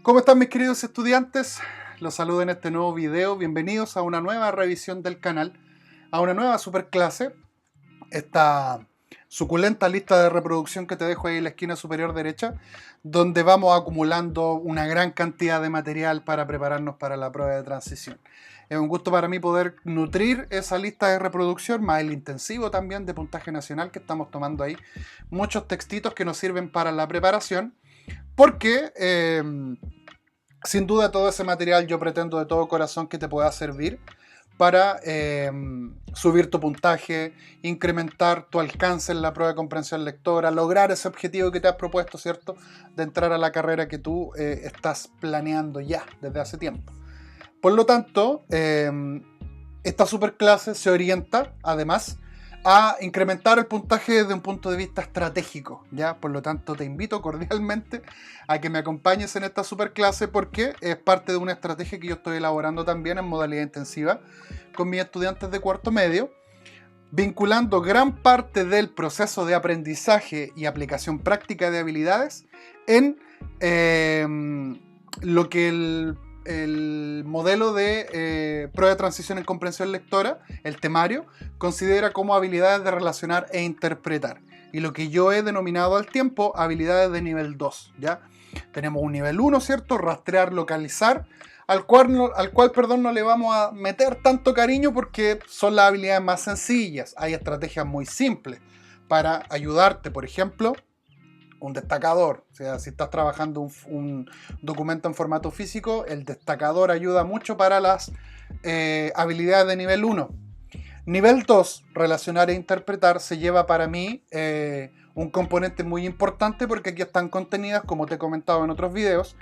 ¿Cómo están mis queridos estudiantes? Los saludo en este nuevo video. Bienvenidos a una nueva revisión del canal, a una nueva superclase. Esta suculenta lista de reproducción que te dejo ahí en la esquina superior derecha, donde vamos acumulando una gran cantidad de material para prepararnos para la prueba de transición. Es un gusto para mí poder nutrir esa lista de reproducción, más el intensivo también de puntaje nacional que estamos tomando ahí. Muchos textitos que nos sirven para la preparación, porque sin duda todo ese material yo pretendo de todo corazón que te pueda servir para subir tu puntaje, incrementar tu alcance en la prueba de comprensión lectora, lograr ese objetivo que te has propuesto, ¿cierto? De entrar a la carrera que tú estás planeando ya desde hace tiempo. Por lo tanto, esta superclase se orienta, además, a incrementar el puntaje desde un punto de vista estratégico, ¿ya? Por lo tanto, te invito cordialmente a que me acompañes en esta superclase porque es parte de una estrategia que yo estoy elaborando también en modalidad intensiva con mis estudiantes de cuarto medio, vinculando gran parte del proceso de aprendizaje y aplicación práctica de habilidades en lo que el modelo de prueba de transición en comprensión lectora, el temario, considera como habilidades de relacionar e interpretar. Y lo que yo he denominado al tiempo habilidades de nivel 2, ¿ya? Tenemos un nivel 1, ¿cierto? Rastrear, localizar, al cual no le vamos a meter tanto cariño porque son las habilidades más sencillas. Hay estrategias muy simples para ayudarte, por ejemplo, un destacador. O sea, si estás trabajando un documento en formato físico, el destacador ayuda mucho para las habilidades de nivel 1. Nivel 2, relacionar e interpretar, se lleva para mí un componente muy importante porque aquí están contenidas, como te he comentado en otros videos,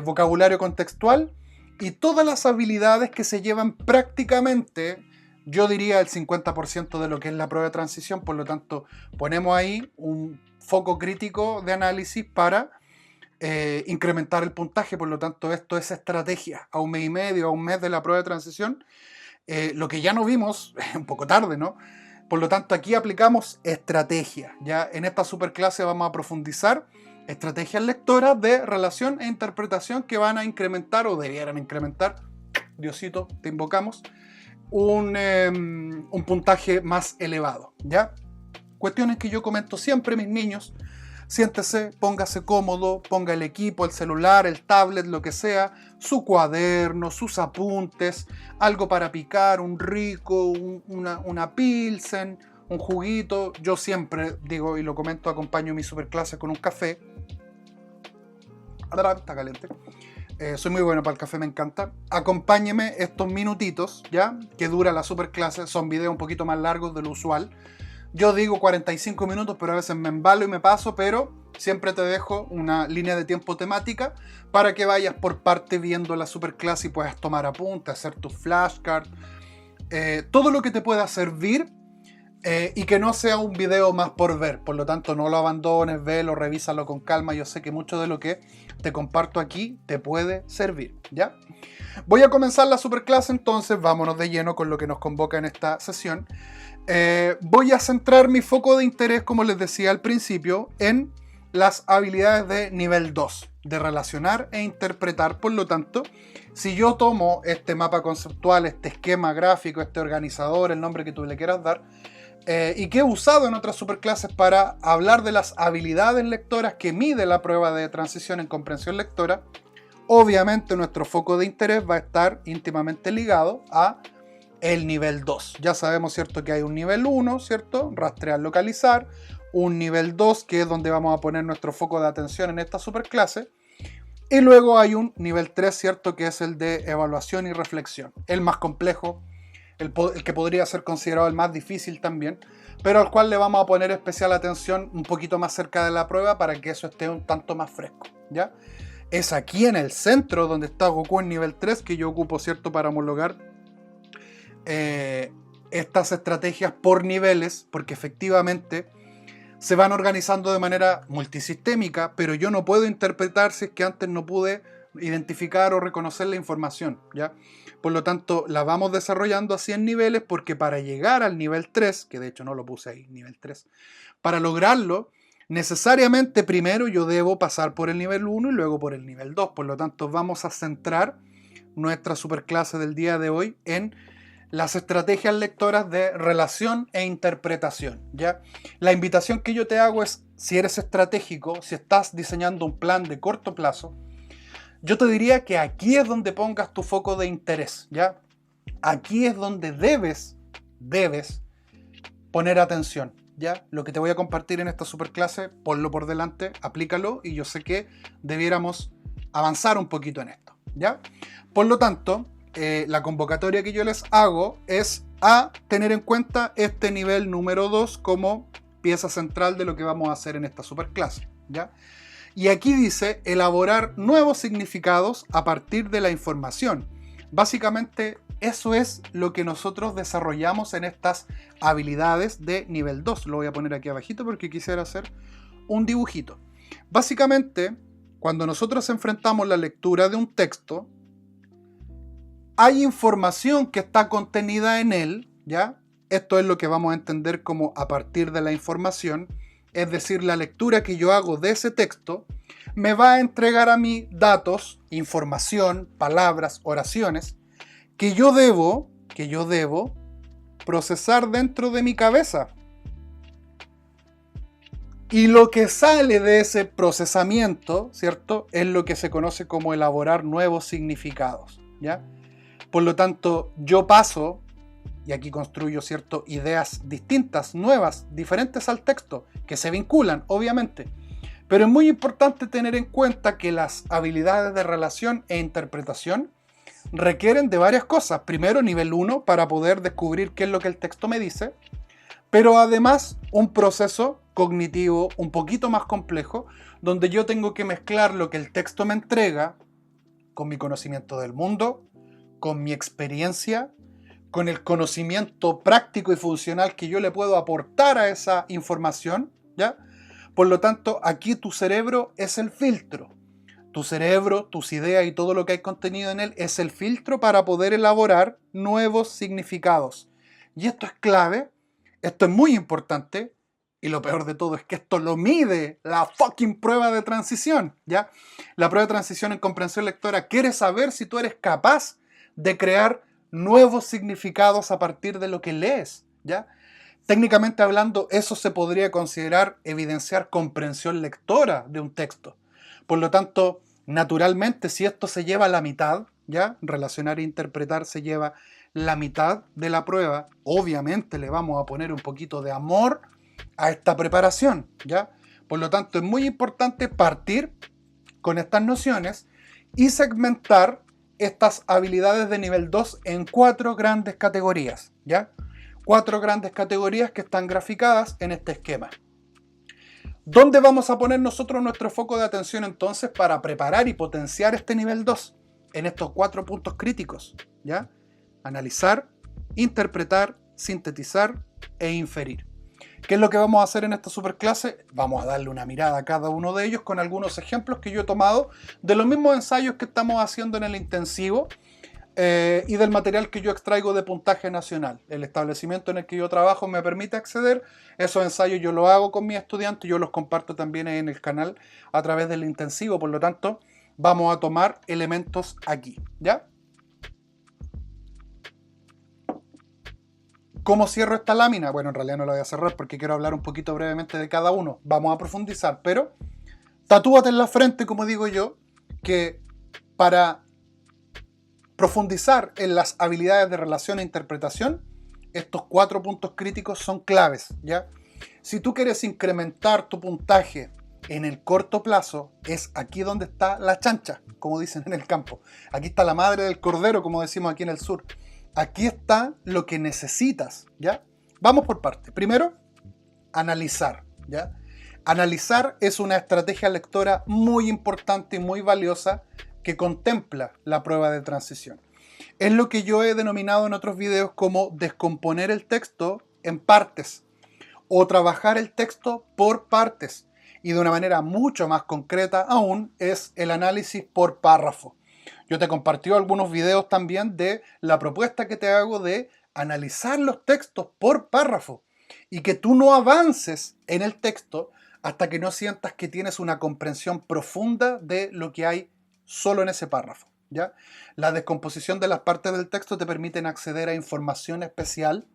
vocabulario contextual y todas las habilidades que se llevan prácticamente, yo diría el 50% de lo que es la prueba de transición. Por lo tanto, ponemos ahí un foco crítico de análisis para incrementar el puntaje. Por lo tanto, esto es estrategia. A un mes y medio, a un mes de la prueba de transición, lo que ya no vimos, un poco tarde, ¿no? Por lo tanto, aquí aplicamos estrategia. Ya en esta superclase vamos a profundizar estrategias lectoras de relación e interpretación que van a incrementar o debieran incrementar, Diosito, te invocamos, un puntaje más elevado, ¿ya? Cuestiones que yo comento siempre, mis niños. Siéntese, póngase cómodo, ponga el equipo, el celular, el tablet, lo que sea, su cuaderno, sus apuntes, algo para picar, un rico, una pilsen, un juguito. Yo siempre digo y lo comento, acompaño mi superclase con un café. Está caliente. Soy muy bueno para el café, me encanta. Acompáñeme estos minutitos, ¿ya? Que dura la superclase. Son videos un poquito más largos de lo usual. Yo digo 45 minutos, pero a veces me embalo y me paso, pero siempre te dejo una línea de tiempo temática para que vayas por parte viendo la superclase y puedas tomar apuntes, hacer tus flashcards, todo lo que te pueda servir y que no sea un video más por ver. Por lo tanto, no lo abandones, velo, revísalo con calma. Yo sé que mucho de lo que te comparto aquí te puede servir, ¿ya? Voy a comenzar la superclase, entonces vámonos de lleno con lo que nos convoca en esta sesión. Voy a centrar mi foco de interés, como les decía al principio, en las habilidades de nivel 2, de relacionar e interpretar. Por lo tanto, si yo tomo este mapa conceptual, este esquema gráfico, este organizador, el nombre que tú le quieras dar, y que he usado en otras superclases para hablar de las habilidades lectoras que mide la prueba de transición en comprensión lectora, obviamente nuestro foco de interés va a estar íntimamente ligado a el nivel 2. Ya sabemos, ¿cierto?, que hay un nivel 1, ¿cierto? Rastrear, localizar. Un nivel 2, que es donde vamos a poner nuestro foco de atención en esta superclase. Y luego hay un nivel 3, ¿cierto?, que es el de evaluación y reflexión. El más complejo, el que podría ser considerado el más difícil también, pero al cual le vamos a poner especial atención un poquito más cerca de la prueba para que eso esté un tanto más fresco, ¿ya? Es aquí en el centro donde está Goku en nivel 3 que yo ocupo, ¿cierto?, para homologar estas estrategias por niveles, porque efectivamente se van organizando de manera multisistémica, pero yo no puedo interpretar si es que antes no pude identificar o reconocer la información, ¿ya? Por lo tanto, la vamos desarrollando así en niveles, porque para llegar al nivel 3, que de hecho no lo puse ahí, nivel 3, para lograrlo, necesariamente primero yo debo pasar por el nivel 1 y luego por el nivel 2. Por lo tanto, vamos a centrar nuestra superclase del día de hoy en las estrategias lectoras de relación e interpretación, ¿ya? La invitación que yo te hago es, si eres estratégico, si estás diseñando un plan de corto plazo, yo te diría que aquí es donde pongas tu foco de interés, ¿ya? Aquí es donde debes poner atención, ¿ya? Lo que te voy a compartir en esta superclase, ponlo por delante, aplícalo, y yo sé que debiéramos avanzar un poquito en esto, ¿ya? Por lo tanto, la convocatoria que yo les hago es a tener en cuenta este nivel número 2 como pieza central de lo que vamos a hacer en esta superclase, ¿ya? Y aquí dice elaborar nuevos significados a partir de la información. Básicamente eso es lo que nosotros desarrollamos en estas habilidades de nivel 2. Lo voy a poner aquí abajito porque quisiera hacer un dibujito. Básicamente, cuando nosotros enfrentamos la lectura de un texto, hay información que está contenida en él, ¿ya? Esto es lo que vamos a entender como a partir de la información, es decir, la lectura que yo hago de ese texto me va a entregar a mí datos, información, palabras, oraciones, que yo debo procesar dentro de mi cabeza. Y lo que sale de ese procesamiento, ¿cierto?, es lo que se conoce como elaborar nuevos significados, ¿ya? Por lo tanto, yo paso, y aquí construyo, ¿cierto?, ideas distintas, nuevas, diferentes al texto, que se vinculan, obviamente. Pero es muy importante tener en cuenta que las habilidades de relación e interpretación requieren de varias cosas. Primero, nivel 1, para poder descubrir qué es lo que el texto me dice, pero además un proceso cognitivo un poquito más complejo, donde yo tengo que mezclar lo que el texto me entrega con mi conocimiento del mundo, con mi experiencia, con el conocimiento práctico y funcional que yo le puedo aportar a esa información, ¿ya? Por lo tanto, aquí tu cerebro es el filtro. Tu cerebro, tus ideas y todo lo que hay contenido en él es el filtro para poder elaborar nuevos significados. Y esto es clave, esto es muy importante, y lo peor de todo es que esto lo mide la fucking prueba de transición, ¿ya? La prueba de transición en comprensión lectora quiere saber si tú eres capaz de crear nuevos significados a partir de lo que lees, ¿ya? Técnicamente hablando, eso se podría considerar evidenciar comprensión lectora de un texto. Por lo tanto, naturalmente, si esto se lleva a la mitad, ¿ya? Relacionar e interpretar se lleva la mitad de la prueba, obviamente le vamos a poner un poquito de amor a esta preparación, ¿ya? Por lo tanto, es muy importante partir con estas nociones y segmentar estas habilidades de nivel 2 en 4 grandes categorías, ¿ya? 4 grandes categorías que están graficadas en este esquema. ¿Dónde vamos a poner nosotros nuestro foco de atención entonces para preparar y potenciar este nivel 2? En estos 4 puntos críticos, ¿ya? Analizar, interpretar, sintetizar e inferir. ¿Qué es lo que vamos a hacer en esta superclase? Vamos a darle una mirada a cada uno de ellos con algunos ejemplos que yo he tomado de los mismos ensayos que estamos haciendo en el intensivo y del material que yo extraigo de Puntaje Nacional. El establecimiento en el que yo trabajo me permite acceder. Esos ensayos yo los hago con mis estudiantes, yo los comparto también en el canal a través del intensivo, por lo tanto, vamos a tomar elementos aquí, ¿ya? ¿Cómo cierro esta lámina? Bueno, en realidad no la voy a cerrar porque quiero hablar un poquito brevemente de cada uno. Vamos a profundizar, pero tatúate en la frente, como digo yo, que para profundizar en las habilidades de relación e interpretación, estos 4 puntos críticos son claves, ¿ya? Si tú quieres incrementar tu puntaje en el corto plazo, es aquí donde está la chancha, como dicen en el campo. Aquí está la madre del cordero, como decimos aquí en el sur. Aquí está lo que necesitas, ¿ya? Vamos por partes. Primero, analizar, ¿ya? Analizar es una estrategia lectora muy importante y muy valiosa que contempla la prueba de transición. Es lo que yo he denominado en otros videos como descomponer el texto en partes o trabajar el texto por partes. Y de una manera mucho más concreta aún es el análisis por párrafo. Yo te compartí algunos videos también de la propuesta que te hago de analizar los textos por párrafo y que tú no avances en el texto hasta que no sientas que tienes una comprensión profunda de lo que hay solo en ese párrafo, ¿ya? La descomposición de las partes del texto te permiten acceder a información especial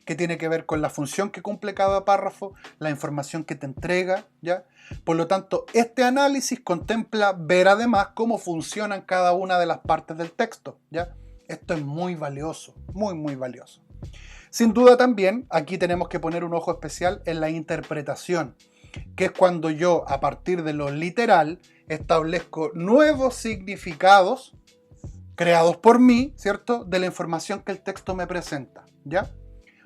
que tiene que ver con la función que cumple cada párrafo, la información que te entrega, ¿ya? Por lo tanto, este análisis contempla ver además cómo funcionan cada una de las partes del texto, ¿ya? Esto es muy valioso, muy, muy valioso. Sin duda también, aquí tenemos que poner un ojo especial en la interpretación, que es cuando yo, a partir de lo literal, establezco nuevos significados creados por mí, ¿cierto?, de la información que el texto me presenta, ¿ya?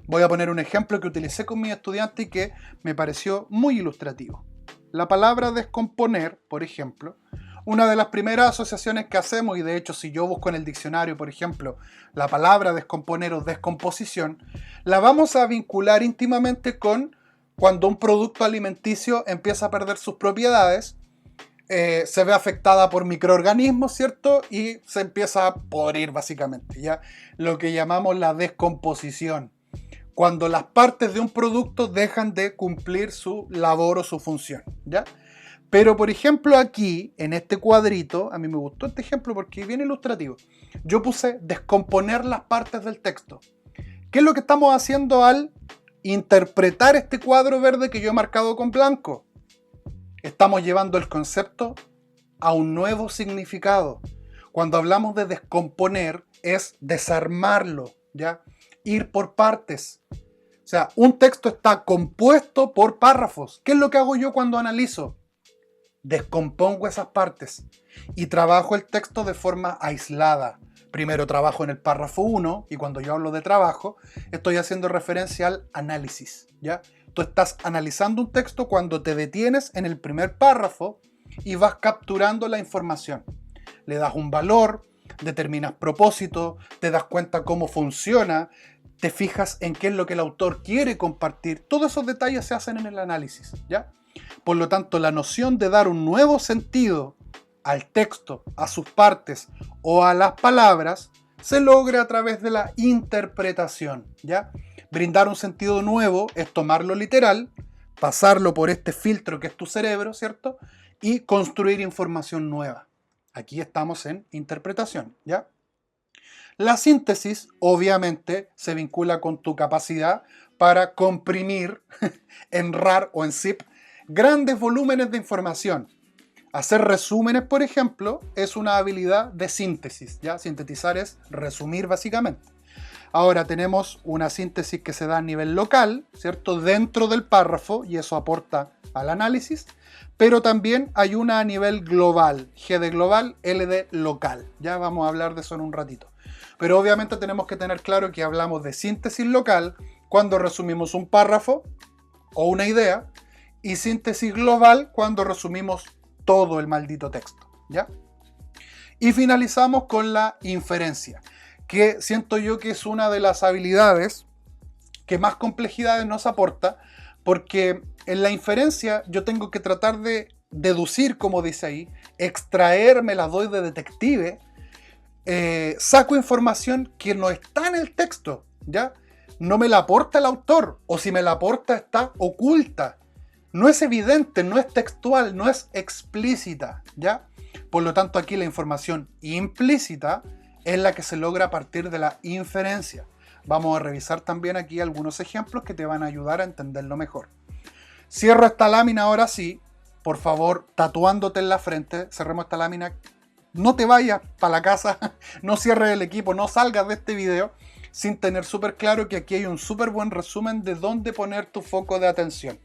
Voy a poner un ejemplo que utilicé con mis estudiantes y que me pareció muy ilustrativo. La palabra descomponer, por ejemplo, una de las primeras asociaciones que hacemos, y de hecho si yo busco en el diccionario, por ejemplo, la palabra descomponer o descomposición, la vamos a vincular íntimamente con cuando un producto alimenticio empieza a perder sus propiedades, se ve afectada por microorganismos, ¿cierto? Y se empieza a podrir básicamente, ¿ya? Lo que llamamos la descomposición. Cuando las partes de un producto dejan de cumplir su labor o su función, ¿ya? Pero, por ejemplo, aquí, en este cuadrito, a mí me gustó este ejemplo porque es bien ilustrativo. Yo puse descomponer las partes del texto. ¿Qué es lo que estamos haciendo al interpretar este cuadro verde que yo he marcado con blanco? Estamos llevando el concepto a un nuevo significado. Cuando hablamos de descomponer, es desarmarlo, ¿ya? Ir por partes. O sea, un texto está compuesto por párrafos. ¿Qué es lo que hago yo cuando analizo? Descompongo esas partes y trabajo el texto de forma aislada. Primero trabajo en el párrafo 1 y cuando yo hablo de trabajo estoy haciendo referencia al análisis, ¿ya? Tú estás analizando un texto cuando te detienes en el primer párrafo y vas capturando la información. Le das un valor, determinas propósito, te das cuenta cómo funciona, te fijas en qué es lo que el autor quiere compartir. Todos esos detalles se hacen en el análisis, ¿ya? Por lo tanto, la noción de dar un nuevo sentido al texto, a sus partes o a las palabras, se logra a través de la interpretación, ¿ya? Brindar un sentido nuevo es tomarlo literal, pasarlo por este filtro que es tu cerebro, ¿cierto? Y construir información nueva. Aquí estamos en interpretación, ¿ya? La síntesis, obviamente, se vincula con tu capacidad para comprimir en RAR o en zip grandes volúmenes de información. Hacer resúmenes, por ejemplo, es una habilidad de síntesis, ¿ya? Sintetizar es resumir básicamente. Ahora tenemos una síntesis que se da a nivel local, ¿cierto? Dentro del párrafo, y eso aporta al análisis, pero también hay una a nivel global, G de global, L de local. Ya vamos a hablar de eso en un ratito. Pero obviamente tenemos que tener claro que hablamos de síntesis local cuando resumimos un párrafo o una idea, y síntesis global cuando resumimos todo el maldito texto, ¿ya? Y finalizamos con la inferencia, que siento yo que es una de las habilidades que más complejidades nos aporta, porque en la inferencia yo tengo que tratar de deducir, como dice ahí, extraerme, las doy de detective, saco información que no está en el texto, ¿ya? No me la aporta el autor, o si me la aporta está oculta. No es evidente, no es textual, no es explícita, ¿ya? Por lo tanto, aquí la información implícita es la que se logra a partir de la inferencia. Vamos a revisar también aquí algunos ejemplos que te van a ayudar a entenderlo mejor. Cierro esta lámina ahora sí, por favor, tatuándote en la frente, cerremos esta lámina. No te vayas para la casa, no cierres el equipo, no salgas de este video sin tener súper claro que aquí hay un súper buen resumen de dónde poner tu foco de atención.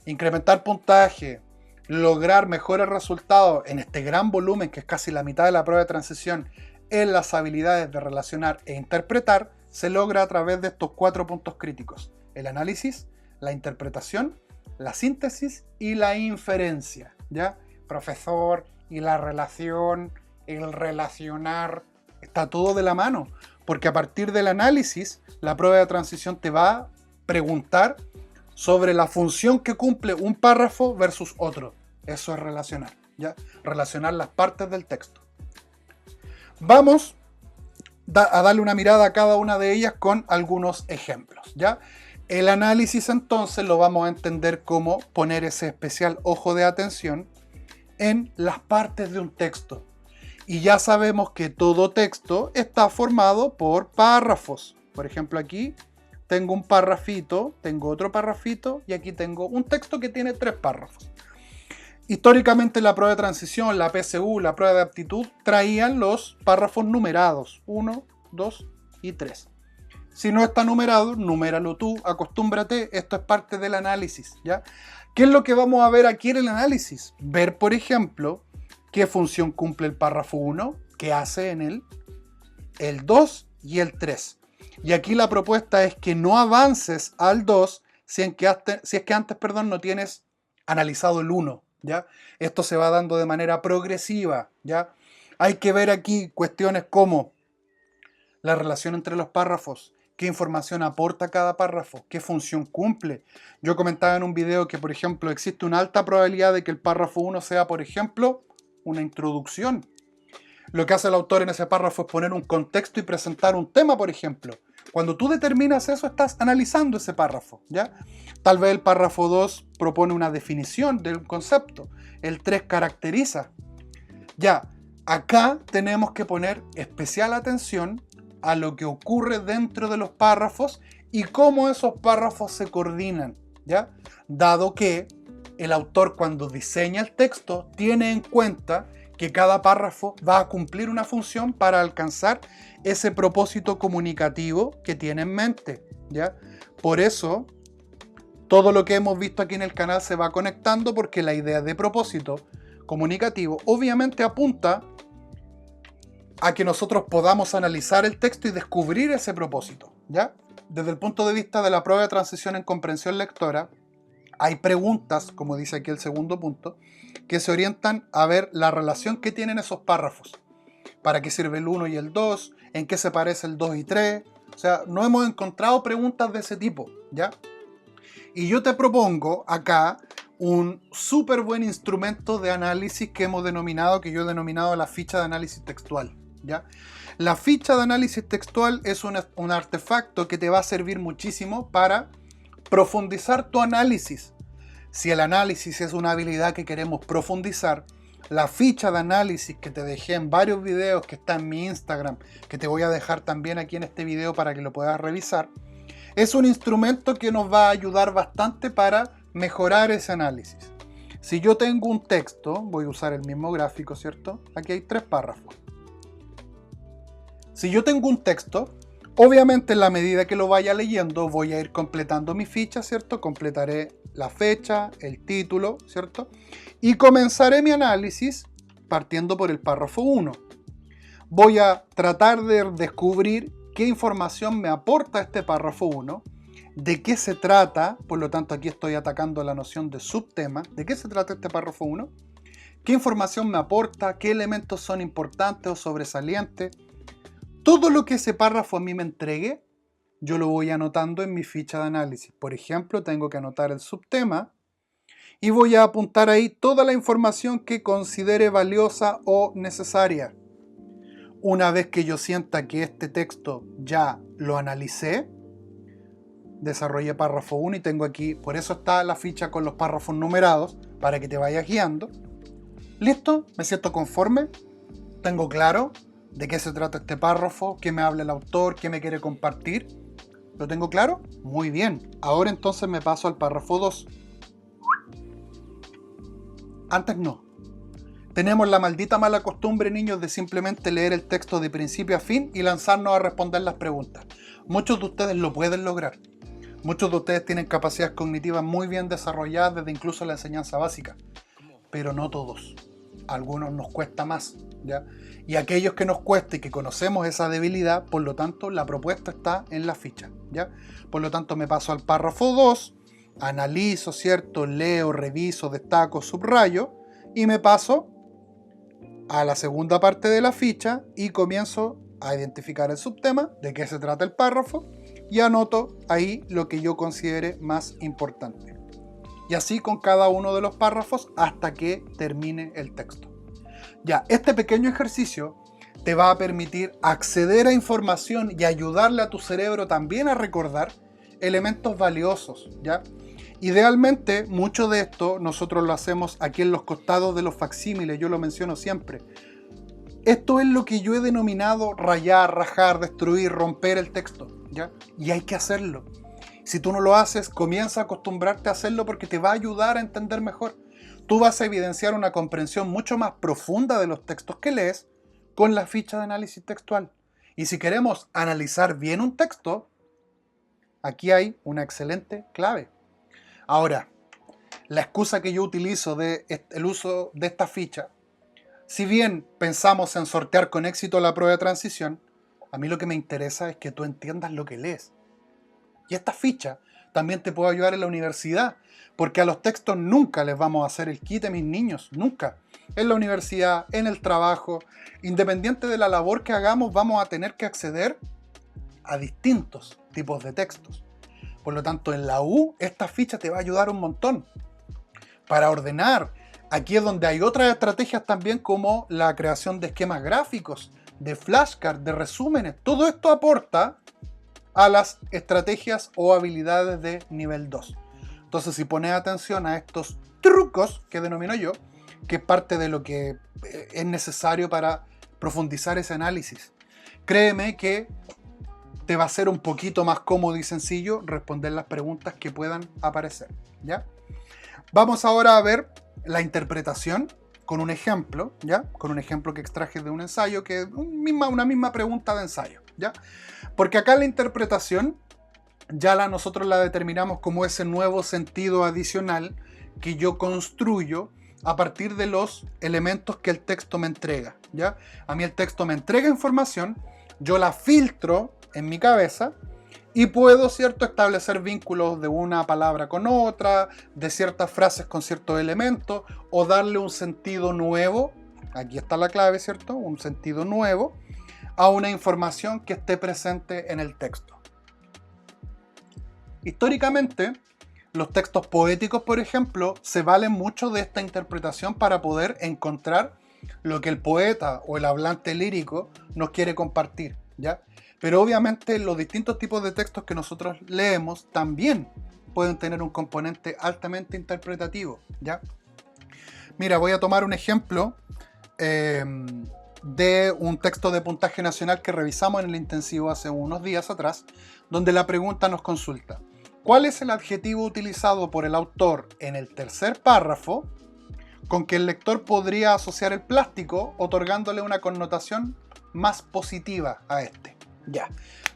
Incrementar puntaje, lograr mejores resultados en este gran volumen que es casi la mitad de la prueba de transición en las habilidades de relacionar e interpretar, se logra a través de estos 4 puntos críticos: el análisis, la interpretación, la síntesis y la inferencia, ¿ya? Profesor, y la relación, el relacionar, está todo de la mano, porque a partir del análisis, la prueba de transición te va a preguntar sobre la función que cumple un párrafo versus otro. Eso es relacionar, ¿ya? Relacionar las partes del texto. Vamos a darle una mirada a cada una de ellas con algunos ejemplos, ¿ya? El análisis entonces lo vamos a entender como poner ese especial ojo de atención en las partes de un texto. Y ya sabemos que todo texto está formado por párrafos. Por ejemplo, aquí tengo un parrafito, tengo otro parrafito y aquí tengo un texto que tiene 3 párrafos. Históricamente la prueba de transición, la PSU, la prueba de aptitud traían los párrafos numerados, 1, 2 y 3. Si no está numerado, numéralo tú, acostúmbrate, esto es parte del análisis, ¿ya? ¿Qué es lo que vamos a ver aquí en el análisis? Ver, por ejemplo, qué función cumple el párrafo 1, qué hace en él, el 2 y el 3. Y aquí la propuesta es que no avances al 2 si es que antes no tienes analizado el 1, ¿ya? Esto se va dando de manera progresiva, ¿ya? Hay que ver aquí cuestiones como la relación entre los párrafos, qué información aporta cada párrafo, qué función cumple. Yo comentaba en un video que, por ejemplo, existe una alta probabilidad de que el párrafo 1 sea, por ejemplo, una introducción. Lo que hace el autor en ese párrafo es poner un contexto y presentar un tema, por ejemplo. Cuando tú determinas eso, estás analizando ese párrafo, ¿ya? Tal vez el párrafo 2 propone una definición del concepto, el 3 caracteriza. Ya, acá tenemos que poner especial atención a lo que ocurre dentro de los párrafos y cómo esos párrafos se coordinan, ¿ya? Dado que el autor, cuando diseña el texto, tiene en cuenta que cada párrafo va a cumplir una función para alcanzar ese propósito comunicativo que tiene en mente, ¿ya? Por eso, todo lo que hemos visto aquí en el canal se va conectando, porque la idea de propósito comunicativo obviamente apunta a que nosotros podamos analizar el texto y descubrir ese propósito, ¿ya? Desde el punto de vista de la prueba de transición en comprensión lectora, hay preguntas, como dice aquí el segundo punto, que se orientan a ver la relación que tienen esos párrafos. ¿Para qué sirve el 1 y el 2? ¿En qué se parece el 2 y 3? O sea, no hemos encontrado preguntas de ese tipo, ¿ya? Y yo te propongo acá un súper buen instrumento de análisis que yo he denominado la ficha de análisis textual, ¿ya? La ficha de análisis textual es un artefacto que te va a servir muchísimo para profundizar tu análisis. Si el análisis es una habilidad que queremos profundizar, la ficha de análisis que te dejé en varios videos, que está en mi Instagram, que te voy a dejar también aquí en este video para que lo puedas revisar, es un instrumento que nos va a ayudar bastante para mejorar ese análisis. Si yo tengo un texto, voy a usar el mismo gráfico, ¿cierto? Aquí hay 3 párrafos. Si yo tengo un texto, obviamente en la medida que lo vaya leyendo voy a ir completando mi ficha, ¿cierto? Completaré la fecha, el título, ¿cierto? Y comenzaré mi análisis partiendo por el párrafo 1. Voy a tratar de descubrir qué información me aporta este párrafo 1, de qué se trata, por lo tanto aquí estoy atacando la noción de subtema, de qué se trata este párrafo 1, qué información me aporta, qué elementos son importantes o sobresalientes. Todo lo que ese párrafo a mí me entregue, yo lo voy anotando en mi ficha de análisis. Por ejemplo, tengo que anotar el subtema y voy a apuntar ahí toda la información que considere valiosa o necesaria. Una vez que yo sienta que este texto ya lo analicé, desarrollé párrafo 1 y tengo aquí, por eso está la ficha con los párrafos numerados, para que te vayas guiando. ¿Listo? ¿Me siento conforme? ¿Tengo claro de qué se trata este párrafo? ¿Qué me habla el autor? ¿Qué me quiere compartir? ¿Lo tengo claro? Muy bien. Ahora entonces me paso al párrafo 2. Antes no. Tenemos la maldita mala costumbre, niños, de simplemente leer el texto de principio a fin y lanzarnos a responder las preguntas. Muchos de ustedes lo pueden lograr. Muchos de ustedes tienen capacidades cognitivas muy bien desarrolladas desde incluso la enseñanza básica. Pero no todos. A algunos nos cuesta más, ¿ya? Y aquellos que nos cuesta y que conocemos esa debilidad, por lo tanto, la propuesta está en la ficha, ¿ya? Por lo tanto, me paso al párrafo 2, analizo, ¿cierto? Leo, reviso, destaco, subrayo y me paso a la segunda parte de la ficha y comienzo a identificar el subtema, de qué se trata el párrafo, y anoto ahí lo que yo considere más importante. Y así con cada uno de los párrafos hasta que termine el texto. Ya, este pequeño ejercicio te va a permitir acceder a información y ayudarle a tu cerebro también a recordar elementos valiosos, ¿ya? Idealmente, mucho de esto nosotros lo hacemos aquí en los costados de los facsímiles, yo lo menciono siempre. Esto es lo que yo he denominado rayar, rajar, destruir, romper el texto, ¿ya? Y hay que hacerlo. Si tú no lo haces, comienza a acostumbrarte a hacerlo porque te va a ayudar a entender mejor. Tú vas a evidenciar una comprensión mucho más profunda de los textos que lees con la ficha de análisis textual. Y si queremos analizar bien un texto, aquí hay una excelente clave. Ahora, la excusa que yo utilizo del uso de esta ficha, si bien pensamos en sortear con éxito la prueba de transición, a mí lo que me interesa es que tú entiendas lo que lees. Y esta ficha también te puede ayudar en la universidad, porque a los textos nunca les vamos a hacer el quite, mis niños, nunca. En la universidad, en el trabajo, independiente de la labor que hagamos, vamos a tener que acceder a distintos tipos de textos. Por lo tanto, en la U, esta ficha te va a ayudar un montón para ordenar. Aquí es donde hay otras estrategias también, como la creación de esquemas gráficos, de flashcards, de resúmenes. Todo esto aporta a las estrategias o habilidades de nivel 2. Entonces, si pones atención a estos trucos que denomino yo, que es parte de lo que es necesario para profundizar ese análisis, créeme que te va a ser un poquito más cómodo y sencillo responder las preguntas que puedan aparecer, ¿ya? Vamos ahora a ver la interpretación con un ejemplo, ¿ya? Con un ejemplo que extraje de un ensayo, que es una misma pregunta de ensayo, ¿ya? Porque acá la interpretación nosotros la determinamos como ese nuevo sentido adicional que yo construyo a partir de los elementos que el texto me entrega, ¿ya? A mí el texto me entrega información, yo la filtro en mi cabeza y puedo, ¿cierto?, establecer vínculos de una palabra con otra, de ciertas frases con ciertos elementos, o darle un sentido nuevo, aquí está la clave, ¿cierto?, un sentido nuevo a una información que esté presente en el texto. Históricamente, los textos poéticos, por ejemplo, se valen mucho de esta interpretación para poder encontrar lo que el poeta o el hablante lírico nos quiere compartir, ¿ya? Pero obviamente los distintos tipos de textos que nosotros leemos también pueden tener un componente altamente interpretativo, ¿ya? Mira, voy a tomar un ejemplo de un texto de puntaje nacional que revisamos en el intensivo hace unos días atrás, donde la pregunta nos consulta: ¿cuál es el adjetivo utilizado por el autor en el tercer párrafo con que el lector podría asociar el plástico, otorgándole una connotación más positiva a este? Ya,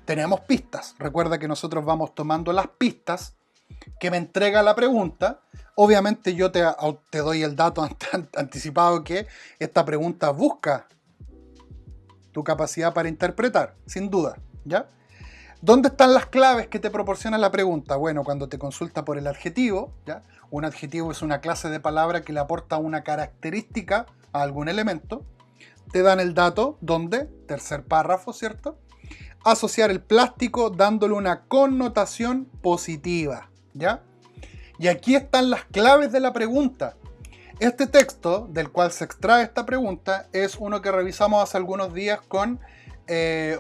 tenemos pistas. Recuerda que nosotros vamos tomando las pistas que me entrega la pregunta. Obviamente yo te doy el dato anticipado que esta pregunta busca tu capacidad para interpretar, sin duda, ¿ya? ¿Dónde están las claves que te proporciona la pregunta? Bueno, cuando te consulta por el adjetivo, ¿ya? Un adjetivo es una clase de palabra que le aporta una característica a algún elemento. Te dan el dato, ¿dónde? Tercer párrafo, ¿cierto? Asociar el plástico dándole una connotación positiva, ¿ya? Y aquí están las claves de la pregunta. Este texto del cual se extrae esta pregunta es uno que revisamos hace algunos días con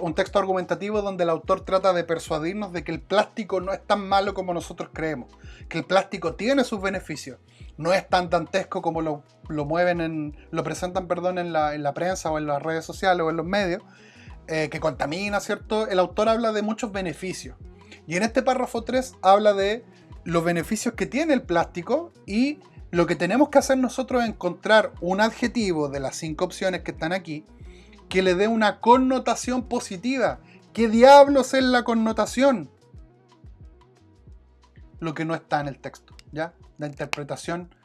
un texto argumentativo donde el autor trata de persuadirnos de que el plástico no es tan malo como nosotros creemos, que el plástico tiene sus beneficios, no es tan dantesco como lo presentan, en la prensa o en las redes sociales o en los medios, que contamina, ¿cierto? El autor habla de muchos beneficios. Y en este párrafo 3 habla de los beneficios que tiene el plástico, y lo que tenemos que hacer nosotros es encontrar un adjetivo de las 5 opciones que están aquí que le dé una connotación positiva. ¿Qué diablos es la connotación? Lo que no está en el texto, ¿ya? La interpretación,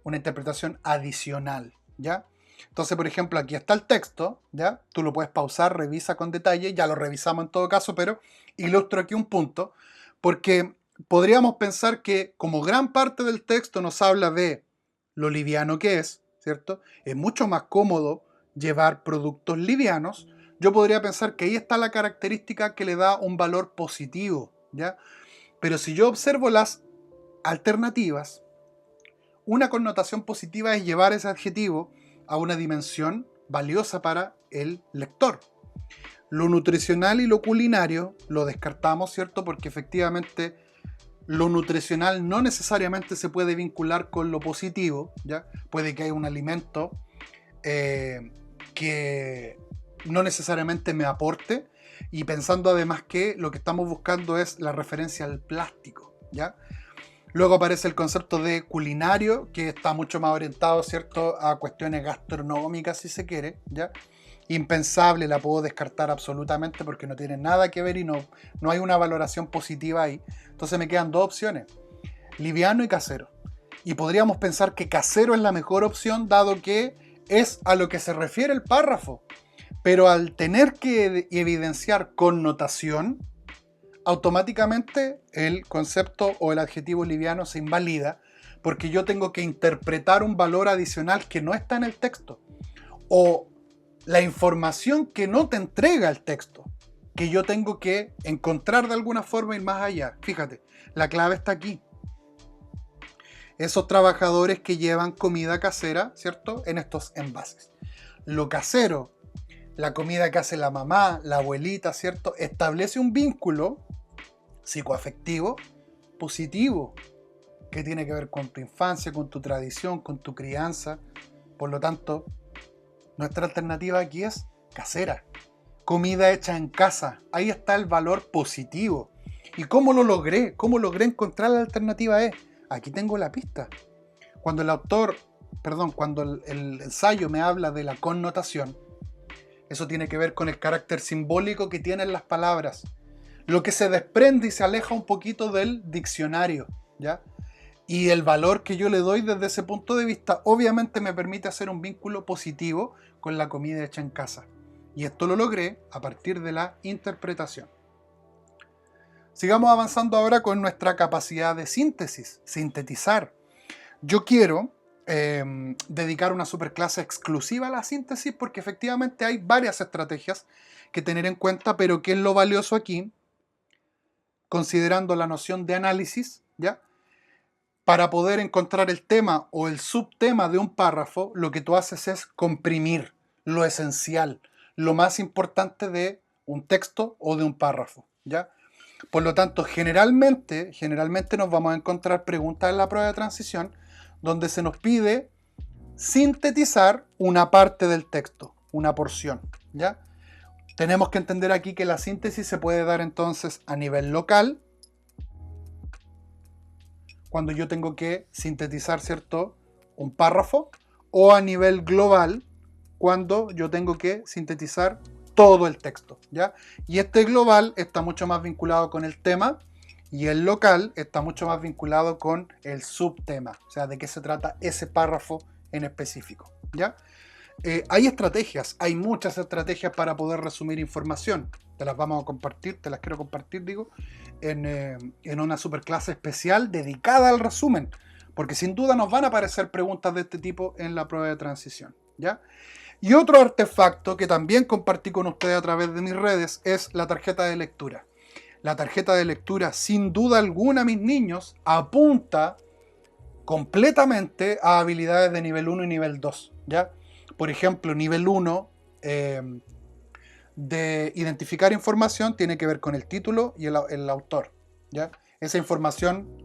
una interpretación adicional, ¿ya? Entonces, por ejemplo, aquí está el texto, ¿ya? Tú lo puedes pausar, revisa con detalle, ya lo revisamos en todo caso, pero ilustro aquí un punto, porque podríamos pensar que como gran parte del texto nos habla de lo liviano que es, ¿cierto? Es mucho más cómodo llevar productos livianos. Yo podría pensar que ahí está la característica que le da un valor positivo, ¿ya? Pero si yo observo las alternativas, una connotación positiva es llevar ese adjetivo a una dimensión valiosa para el lector. Lo nutricional y lo culinario lo descartamos, ¿cierto? Porque efectivamente lo nutricional no necesariamente se puede vincular con lo positivo, ¿ya? Puede que haya un alimento que no necesariamente me aporte, y pensando además que lo que estamos buscando es la referencia al plástico, ¿ya? Luego aparece el concepto de culinario, que está mucho más orientado, ¿cierto?, a cuestiones gastronómicas, si se quiere, ¿ya? Impensable, la puedo descartar absolutamente porque no tiene nada que ver y no hay una valoración positiva ahí. Entonces me quedan dos opciones, liviano y casero. Y podríamos pensar que casero es la mejor opción, dado que es a lo que se refiere el párrafo. Pero al tener que evidenciar connotación, automáticamente el concepto o el adjetivo liviano se invalida, porque yo tengo que interpretar un valor adicional que no está en el texto, o la información que no te entrega el texto, que yo tengo que encontrar de alguna forma y ir más allá. Fíjate, la clave está aquí. Esos trabajadores que llevan comida casera, ¿cierto?, en estos envases. Lo casero, la comida que hace la mamá, la abuelita, ¿cierto?, establece un vínculo psicoafectivo positivo que tiene que ver con tu infancia, con tu tradición, con tu crianza. Por lo tanto, nuestra alternativa aquí es casera, comida hecha en casa. Ahí está el valor positivo. ¿Y cómo lo logré? ¿Cómo logré encontrar la alternativa E? Aquí tengo la pista. Cuando el ensayo me habla de la connotación, eso tiene que ver con el carácter simbólico que tienen las palabras, lo que se desprende y se aleja un poquito del diccionario, ¿ya? Y el valor que yo le doy desde ese punto de vista obviamente me permite hacer un vínculo positivo con la comida hecha en casa. Y esto lo logré a partir de la interpretación. Sigamos avanzando ahora con nuestra capacidad de síntesis, sintetizar. Yo quiero dedicar una superclase exclusiva a la síntesis porque efectivamente hay varias estrategias que tener en cuenta, pero ¿qué es lo valioso aquí? Considerando la noción de análisis, ¿ya? Para poder encontrar el tema o el subtema de un párrafo, lo que tú haces es comprimir lo esencial, lo más importante de un texto o de un párrafo, ¿ya? Por lo tanto, generalmente nos vamos a encontrar preguntas en la prueba de transición donde se nos pide sintetizar una parte del texto, una porción, ¿ya? Tenemos que entender aquí que la síntesis se puede dar entonces a nivel local, cuando yo tengo que sintetizar, ¿cierto?, un párrafo, o a nivel global, cuando yo tengo que sintetizar todo el texto, ¿ya? Y este global está mucho más vinculado con el tema y el local está mucho más vinculado con el subtema, o sea, de qué se trata ese párrafo en específico, ¿ya? Hay estrategias, hay muchas estrategias para poder resumir información. Te las vamos a compartir, te las quiero compartir, digo, en una superclase especial dedicada al resumen, porque sin duda nos van a aparecer preguntas de este tipo en la prueba de transición, ¿ya? Y otro artefacto que también compartí con ustedes a través de mis redes es la tarjeta de lectura. La tarjeta de lectura, sin duda alguna, mis niños, apunta completamente a habilidades de nivel 1 y nivel 2, ¿ya? Por ejemplo, nivel 1 de identificar información tiene que ver con el título y el autor, ¿ya? Esa información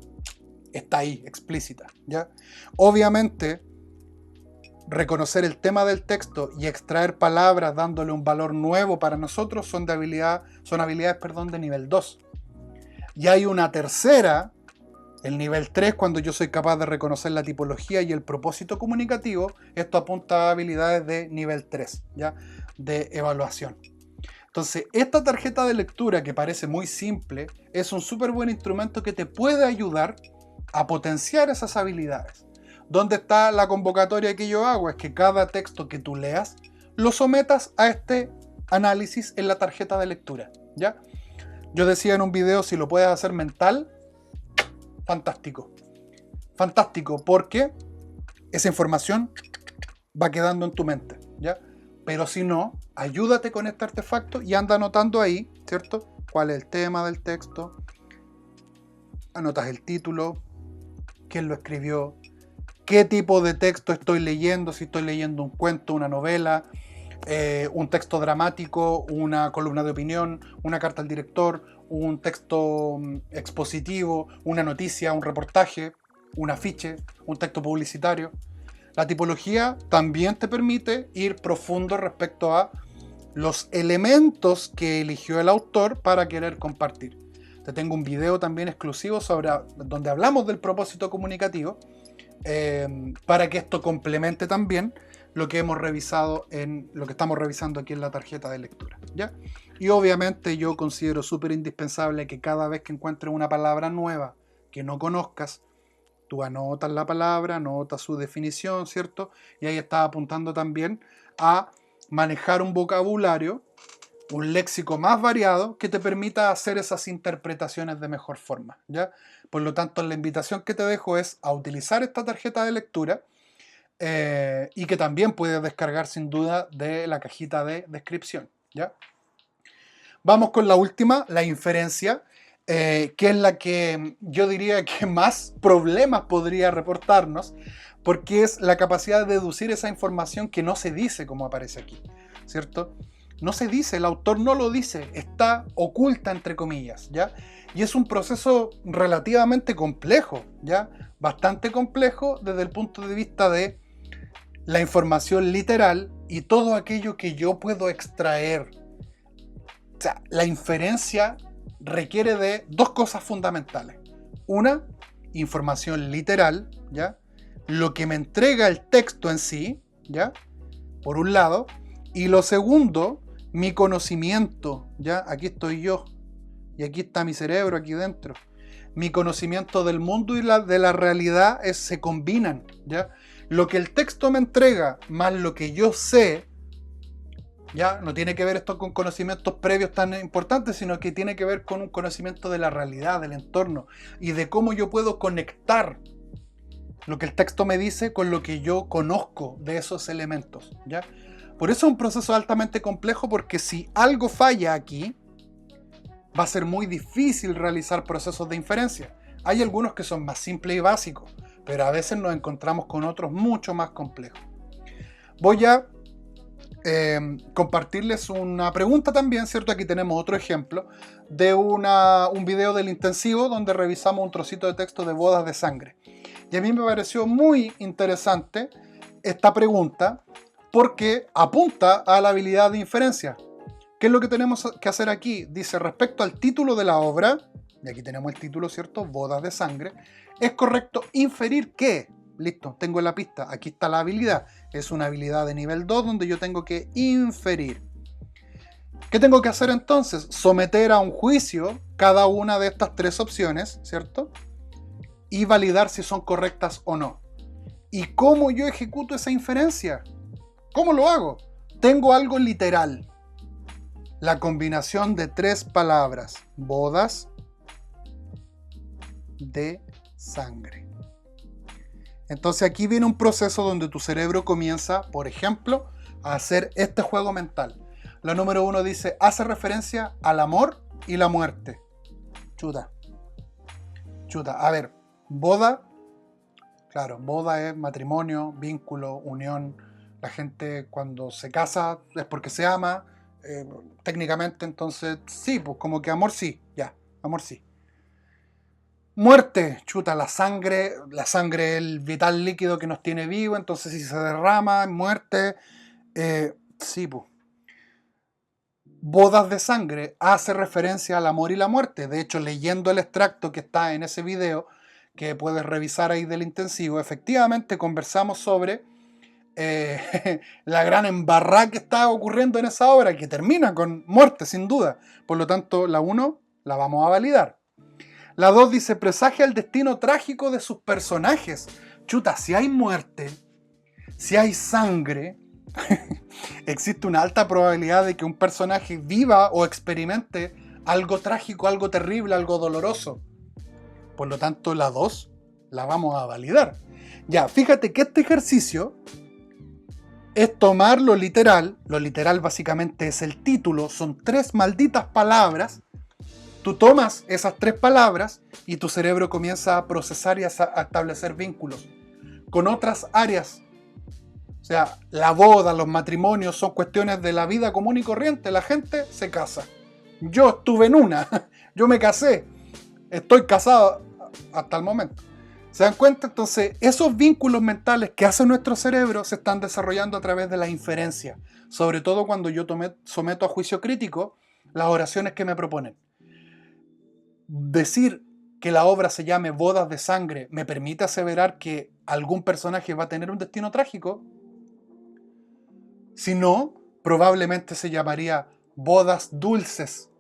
está ahí, explícita, ¿ya? Obviamente, reconocer el tema del texto y extraer palabras dándole un valor nuevo para nosotros son habilidades de nivel 2. Y hay una tercera, el nivel 3, cuando yo soy capaz de reconocer la tipología y el propósito comunicativo. Esto apunta a habilidades de nivel 3, ¿ya?, de evaluación. Entonces, esta tarjeta de lectura, que parece muy simple, es un súper buen instrumento que te puede ayudar a potenciar esas habilidades. ¿Dónde está la convocatoria que yo hago? Es que cada texto que tú leas lo sometas a este análisis en la tarjeta de lectura, ¿ya? Yo decía en un video, si lo puedes hacer mental, fantástico. Fantástico, porque esa información va quedando en tu mente, ¿ya? Pero si no, ayúdate con este artefacto y anda anotando ahí, ¿cierto?, cuál es el tema del texto, anotas el título, quién lo escribió, qué tipo de texto estoy leyendo, si estoy leyendo un cuento, una novela, un texto dramático, una columna de opinión, una carta al director, un texto expositivo, una noticia, un reportaje, un afiche, un texto publicitario. La tipología también te permite ir profundo respecto a los elementos que eligió el autor para querer compartir. Te tengo un video también exclusivo donde hablamos del propósito comunicativo, para que esto complemente también lo que hemos revisado lo que estamos revisando aquí en la tarjeta de lectura, ¿ya? Y obviamente yo considero súper indispensable que cada vez que encuentres una palabra nueva que no conozcas, tú anotas la palabra, anotas su definición, ¿cierto? Y ahí estás apuntando también a manejar un vocabulario, un léxico más variado que te permita hacer esas interpretaciones de mejor forma, ¿ya? Por lo tanto, la invitación que te dejo es a utilizar esta tarjeta de lectura, y que también puedes descargar sin duda de la cajita de descripción, ¿ya? Vamos con la última, la inferencia, que es la que yo diría que más problemas podría reportarnos, porque es la capacidad de deducir esa información que no se dice como aparece aquí, ¿cierto? No se dice, el autor no lo dice, está oculta entre comillas, ¿ya? Y es un proceso relativamente complejo, ¿ya? Bastante complejo desde el punto de vista de la información literal y todo aquello que yo puedo extraer. O sea, la inferencia requiere de dos cosas fundamentales. Una, información literal, ¿ya? Lo que me entrega el texto en sí, ¿ya? Por un lado. Y lo segundo, mi conocimiento, ¿ya? Aquí estoy yo. Y aquí está mi cerebro, aquí dentro. Mi conocimiento del mundo y de la realidad se combinan, ¿ya? Lo que el texto me entrega, más lo que yo sé, ya no tiene que ver esto con conocimientos previos tan importantes, sino que tiene que ver con un conocimiento de la realidad, del entorno, y de cómo yo puedo conectar lo que el texto me dice con lo que yo conozco de esos elementos, ¿ya? Por eso es un proceso altamente complejo, porque si algo falla aquí, va a ser muy difícil realizar procesos de inferencia. Hay algunos que son más simples y básicos, pero a veces nos encontramos con otros mucho más complejos. Voy a compartirles una pregunta también, ¿cierto? Aquí tenemos otro ejemplo de un video del intensivo donde revisamos un trocito de texto de bodas de sangre. Y a mí me pareció muy interesante esta pregunta porque apunta a la habilidad de inferencia. ¿Qué es lo que tenemos que hacer aquí? Dice, respecto al título de la obra, y aquí tenemos el título, ¿cierto? Bodas de sangre. ¿Es correcto inferir que? Listo, tengo la pista. Aquí está la habilidad. Es una habilidad de nivel 2 donde yo tengo que inferir. ¿Qué tengo que hacer entonces? Someter a un juicio cada una de estas tres opciones, ¿cierto? Y validar si son correctas o no. ¿Y cómo yo ejecuto esa inferencia? ¿Cómo lo hago? Tengo algo literal. La combinación de tres palabras. Bodas de sangre. Entonces aquí viene un proceso donde tu cerebro comienza, por ejemplo, a hacer este juego mental. La número 1 dice, hace referencia al amor y la muerte. Chuta. A ver, boda, claro, boda es matrimonio, vínculo, unión. La gente cuando se casa es porque se ama, técnicamente, entonces sí, pues como que amor sí, ya, amor sí. Muerte, chuta, la sangre es el vital líquido que nos tiene vivo, entonces si se derrama, muerte, sí, pues. Bodas de sangre hace referencia al amor y la muerte. De hecho, leyendo el extracto que está en ese video, que puedes revisar ahí del intensivo, efectivamente conversamos sobre la gran embarrada que está ocurriendo en esa obra, que termina con muerte, sin duda. Por lo tanto, la 1 la vamos a validar. La 2 dice, presagia el destino trágico de sus personajes. Chuta, si hay muerte, si hay sangre, existe una alta probabilidad de que un personaje viva o experimente algo trágico, algo terrible, algo doloroso. Por lo tanto, la 2 la vamos a validar. Ya, fíjate que este ejercicio es tomar lo literal básicamente es el título, son 3 malditas palabras. Tú tomas esas 3 palabras y tu cerebro comienza a procesar y a establecer vínculos con otras áreas. O sea, la boda, los matrimonios son cuestiones de la vida común y corriente. La gente se casa, Yo estuve en una, yo me casé, estoy casado hasta el momento. ¿Se dan cuenta? Entonces, esos vínculos mentales que hace nuestro cerebro se están desarrollando a través de la inferencia. Sobre todo cuando yo someto a juicio crítico las oraciones que me proponen. Decir que la obra se llame Bodas de Sangre me permite aseverar que algún personaje va a tener un destino trágico. Si no, probablemente se llamaría Bodas Dulces,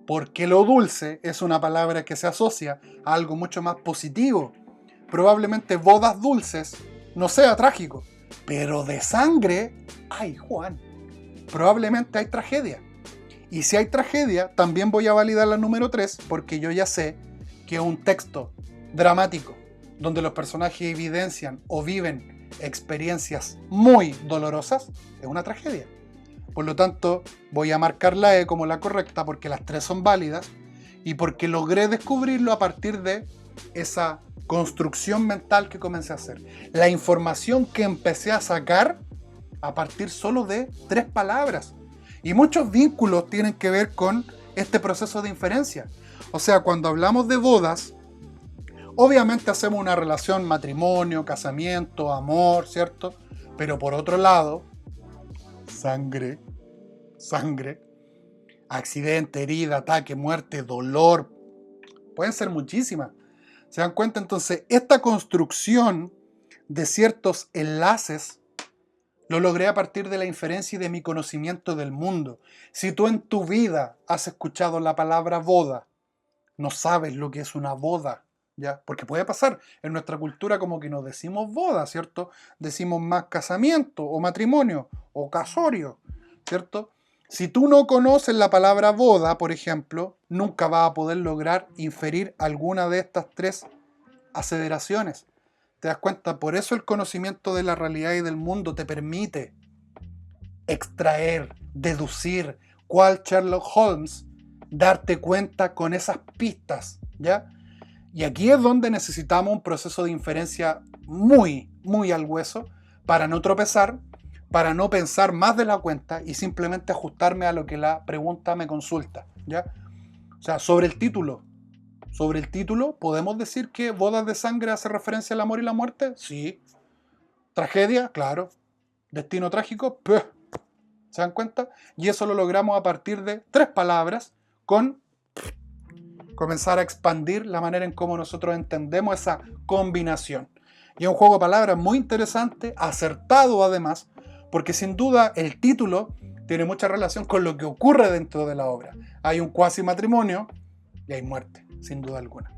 porque lo dulce es una palabra que se asocia a algo mucho más positivo. Probablemente bodas dulces no sea trágico, pero de sangre, ¡ay, Juan! Probablemente hay tragedia. Y si hay tragedia, también voy a validar la número 3, porque yo ya sé que un texto dramático, donde los personajes evidencian o viven experiencias muy dolorosas, es una tragedia. Por lo tanto, voy a marcar la E como la correcta, porque las 3 son válidas, y porque logré descubrirlo a partir de esa construcción mental que comencé a hacer. La información que empecé a sacar a partir solo de 3 palabras. Y muchos vínculos tienen que ver con este proceso de inferencia. O sea, cuando hablamos de bodas, obviamente hacemos una relación matrimonio, casamiento, amor, ¿cierto? Pero por otro lado, sangre, accidente, herida, ataque, muerte, dolor, pueden ser muchísimas. ¿Se dan cuenta? Entonces, esta construcción de ciertos enlaces lo logré a partir de la inferencia y de mi conocimiento del mundo. Si tú en tu vida has escuchado la palabra boda, no sabes lo que es una boda, ¿ya? Porque puede pasar, en nuestra cultura como que no decimos boda, ¿cierto? Decimos más casamiento, o matrimonio, o casorio, ¿cierto? Si tú no conoces la palabra boda, por ejemplo, nunca vas a poder lograr inferir alguna de estas 3 aseveraciones. ¿Te das cuenta? Por eso el conocimiento de la realidad y del mundo te permite extraer, deducir, cuál Sherlock Holmes, darte cuenta con esas pistas, ¿ya? Y aquí es donde necesitamos un proceso de inferencia muy, muy al hueso para no tropezar, para no pensar más de la cuenta y simplemente ajustarme a lo que la pregunta me consulta, ¿ya? O sea, sobre el título, ¿podemos decir que Bodas de Sangre hace referencia al amor y la muerte? Sí. ¿Tragedia? Claro. ¿Destino trágico? ¡Puh! ¿Se dan cuenta? Y eso lo logramos a partir de 3 palabras con comenzar a expandir la manera en cómo nosotros entendemos esa combinación. Y es un juego de palabras muy interesante, acertado además, porque sin duda el título tiene mucha relación con lo que ocurre dentro de la obra. Hay un cuasi matrimonio y hay muerte, sin duda alguna.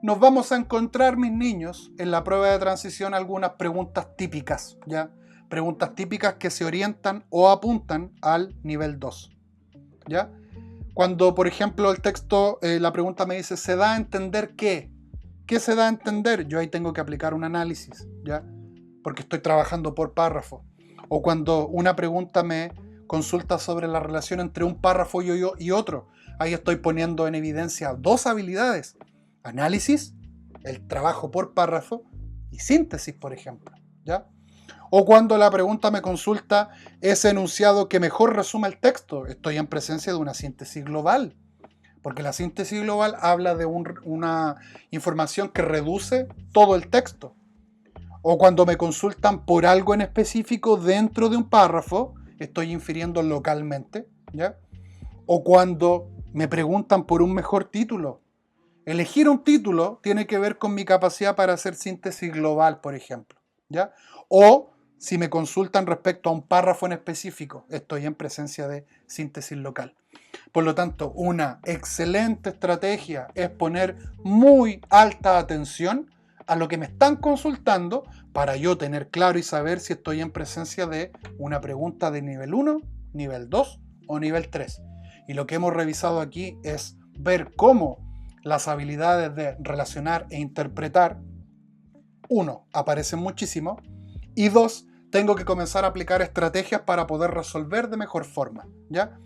Nos vamos a encontrar, mis niños, en la prueba de transición algunas preguntas típicas, ¿ya? Preguntas típicas que se orientan o apuntan al nivel 2, ¿ya? Cuando, por ejemplo, el texto, la pregunta me dice, ¿se da a entender qué? ¿Qué se da a entender? Yo ahí tengo que aplicar un análisis, ¿ya? Porque estoy trabajando por párrafo. O cuando una pregunta me consulta sobre la relación entre un párrafo y otro, ahí estoy poniendo en evidencia 2 habilidades. Análisis, el trabajo por párrafo, y síntesis, por ejemplo, ¿ya? O cuando la pregunta me consulta ese enunciado que mejor resume el texto, estoy en presencia de una síntesis global. Porque la síntesis global habla de una información que reduce todo el texto. O cuando me consultan por algo en específico dentro de un párrafo, estoy infiriendo localmente, ¿ya? O cuando me preguntan por un mejor título. Elegir un título tiene que ver con mi capacidad para hacer síntesis global, por ejemplo, ¿ya? O si me consultan respecto a un párrafo en específico, estoy en presencia de síntesis local. Por lo tanto, una excelente estrategia es poner muy alta atención a lo que me están consultando para yo tener claro y saber si estoy en presencia de una pregunta de nivel 1, nivel 2 o nivel 3. Y lo que hemos revisado aquí es ver cómo las habilidades de relacionar e interpretar, 1, aparecen muchísimo, y 2, tengo que comenzar a aplicar estrategias para poder resolver de mejor forma, ¿ya?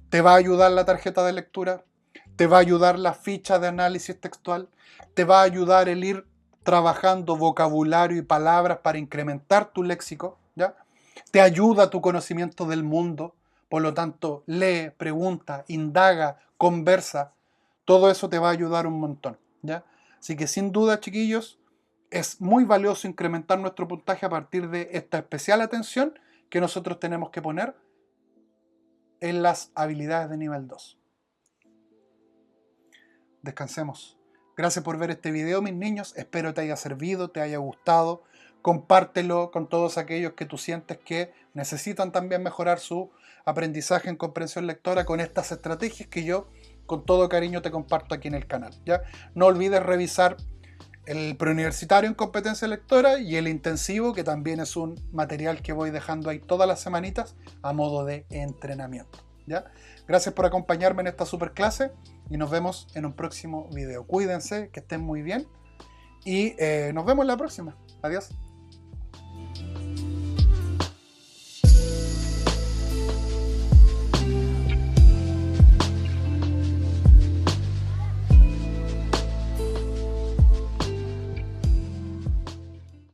Te va a ayudar la tarjeta de lectura, te va a ayudar la ficha de análisis textual, te va a ayudar el ir trabajando vocabulario y palabras para incrementar tu léxico, ¿ya? Te ayuda tu conocimiento del mundo, Por lo tanto, lee, pregunta, indaga, conversa. Todo eso te va a ayudar un montón, ¿ya? Así que sin duda, chiquillos, es muy valioso incrementar nuestro puntaje a partir de esta especial atención que nosotros tenemos que poner en las habilidades de nivel 2. Descansemos. Gracias por ver este video, mis niños. Espero te haya servido, te haya gustado. Compártelo con todos aquellos que tú sientes que necesitan también mejorar su aprendizaje en comprensión lectora con estas estrategias que yo con todo cariño te comparto aquí en el canal, ¿ya? No olvides revisar el preuniversitario en competencia lectora y el intensivo, que también es un material que voy dejando ahí todas las semanitas a modo de entrenamiento, ¿ya? Gracias por acompañarme en esta super clase y nos vemos en un próximo video. Cuídense, que estén muy bien y nos vemos en la próxima. Adiós.